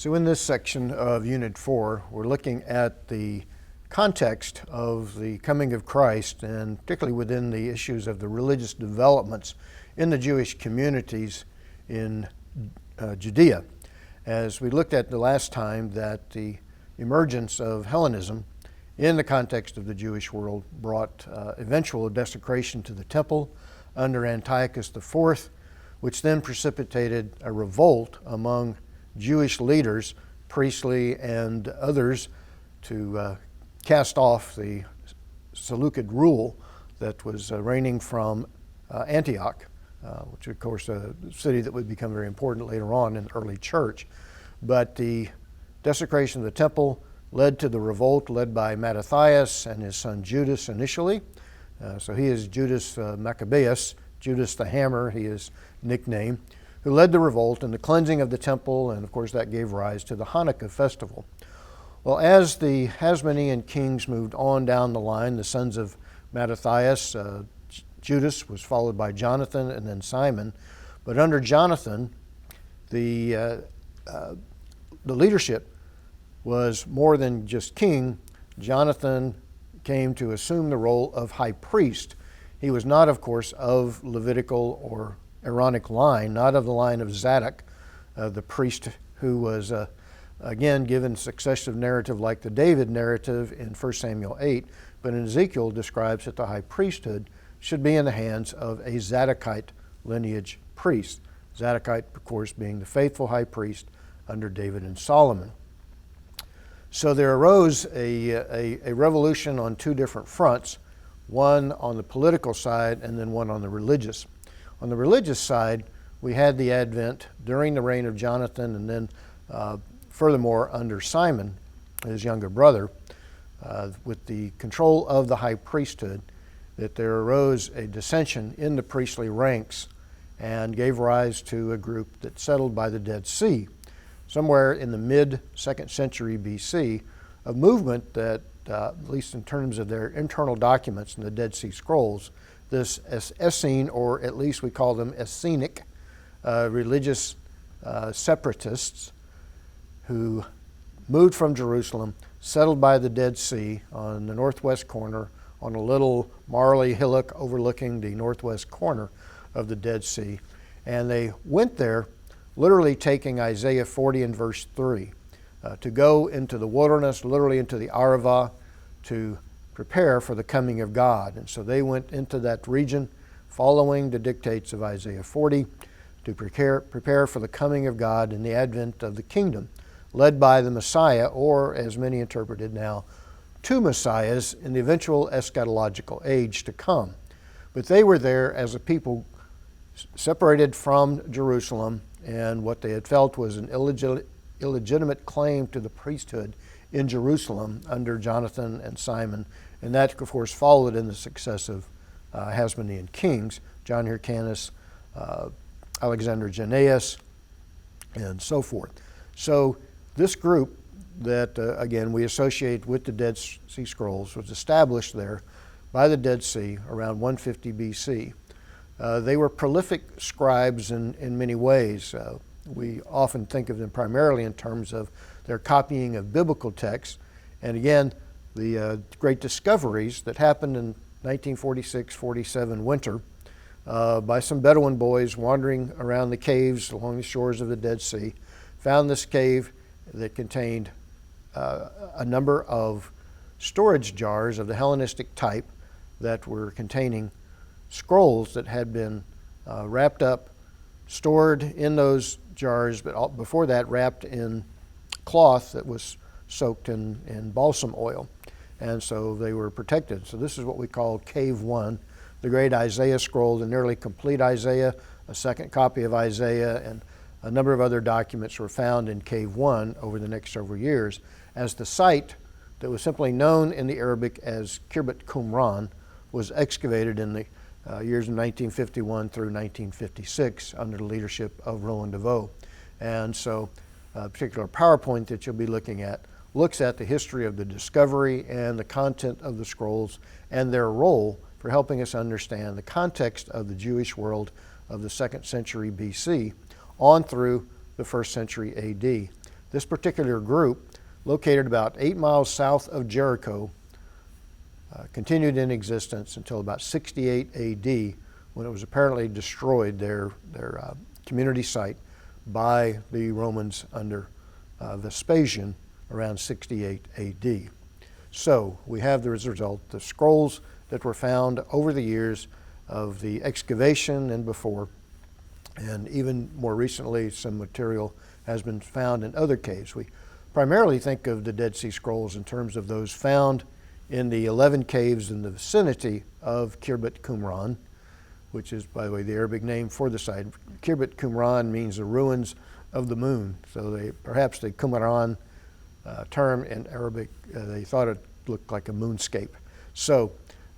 So in this section of Unit 4, we're looking at the context of the coming of Christ, and particularly within the issues of the religious developments in the Jewish communities in Judea. As we looked at the last time, that the emergence of Hellenism in the context of the Jewish world brought eventual desecration to the temple under Antiochus IV, which then precipitated a revolt among Jewish leaders, priestly and others, to cast off the Seleucid rule that was reigning from Antioch, which of course a city that would become very important later on in the early church. But the desecration of the temple led to the revolt led by Mattathias and his son Judas initially. So he is Judas Maccabeus, Judas the Hammer, he is nicknamed, who led the revolt and the cleansing of the temple, and of course that gave rise to the Hanukkah festival. Well, as the Hasmonean kings moved on down the line, the sons of Mattathias, Judas was followed by Jonathan and then Simon. But under Jonathan, the leadership was more than just king. Jonathan came to assume the role of high priest. He was not, of course, of Levitical or Aaronic line, not of the line of Zadok, the priest who was, again, given successive narrative like the David narrative in 1 Samuel 8, but in Ezekiel describes that the high priesthood should be in the hands of a Zadokite lineage priest. Zadokite, of course, being the faithful high priest under David and Solomon. So there arose a revolution on two different fronts, one on the political side and then one on the religious. On the religious side, we had the advent during the reign of Jonathan and then furthermore under Simon, his younger brother, with the control of the high priesthood, that there arose a dissension in the priestly ranks and gave rise to a group that settled by the Dead Sea. Somewhere in the mid-2nd century BC, a movement that, at least in terms of their internal documents in the Dead Sea Scrolls, this Essene, or at least we call them Essenic, religious separatists who moved from Jerusalem, settled by the Dead Sea on the northwest corner on a little marly hillock overlooking the northwest corner of the Dead Sea. And they went there literally taking Isaiah 40 and verse 3, to go into the wilderness, literally into the Arava, to prepare for the coming of God. And so they went into that region following the dictates of Isaiah 40 to prepare for the coming of God and the advent of the kingdom, led by the Messiah, or as many interpreted now, two Messiahs in the eventual eschatological age to come. But they were there as a people separated from Jerusalem, and what they had felt was an illegitimate claim to the priesthood in Jerusalem under Jonathan and Simon, and that, of course, followed in the successive Hasmonean kings, John Hyrcanus, Alexander Jannaeus, and so forth. So this group that, again, we associate with the Dead Sea Scrolls was established there by the Dead Sea around 150 BC. They were prolific scribes in many ways. We often think of them primarily in terms of their copying of biblical texts. And again, the great discoveries that happened in 1946-47 winter by some Bedouin boys wandering around the caves along the shores of the Dead Sea, found this cave that contained a number of storage jars of the Hellenistic type that were containing scrolls that had been wrapped up, stored in those jars, but before that wrapped in cloth that was soaked in balsam oil. And so they were protected. So this is what we call Cave 1, the great Isaiah scroll, the nearly complete Isaiah, a second copy of Isaiah, and a number of other documents were found in Cave 1 over the next several years, as the site that was simply known in the Arabic as Khirbet Qumran was excavated in the years of 1951 through 1956 under the leadership of Roland DeVoe. And so a particular PowerPoint that you'll be looking at looks at the history of the discovery and the content of the scrolls and their role for helping us understand the context of the Jewish world of the 2nd century BC on through the 1st century AD. This particular group, located about 8 miles south of Jericho, continued in existence until about 68 AD, when it was apparently destroyed, their community site, by the Romans under Vespasian around 68 AD. So we have as a result the scrolls that were found over the years of the excavation and before, and even more recently some material has been found in other caves. We primarily think of the Dead Sea Scrolls in terms of those found in the 11 caves in the vicinity of Khirbet Qumran, which is, by the way, the Arabic name for the site. Khirbet Qumran means the ruins of the moon. So perhaps the Qumran term in Arabic, they thought it looked like a moonscape.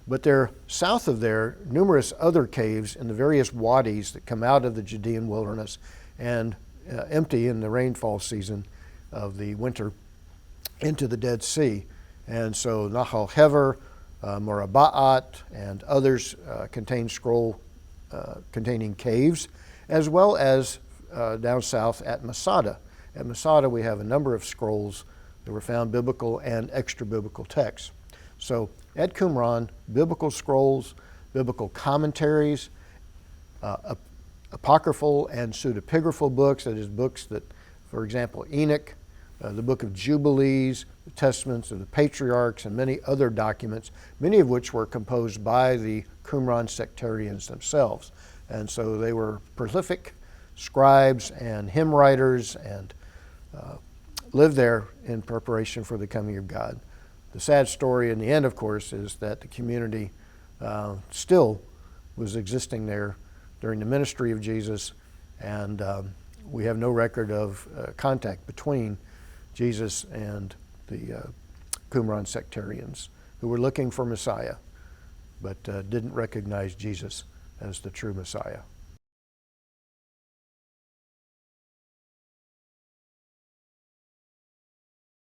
But there, south of there, numerous other caves in the various wadis that come out of the Judean wilderness and empty in the rainfall season of the winter into the Dead Sea. And so Nahal Hever, Muraba'at, and others contain scroll containing caves, as well as down south at Masada. At Masada we have a number of scrolls that were found biblical and extra-biblical texts. So at Qumran, biblical scrolls, biblical commentaries, apocryphal and pseudepigraphal books, that is books that, for example, Enoch, the book of Jubilees, the testaments of the patriarchs, and many other documents, many of which were composed by the Qumran sectarians themselves. And so they were prolific scribes and hymn writers and lived there in preparation for the coming of God. The sad story in the end, of course, is that the community still was existing there during the ministry of Jesus, and we have no record of contact between Jesus and the Qumran sectarians, who were looking for Messiah, but didn't recognize Jesus as the true Messiah.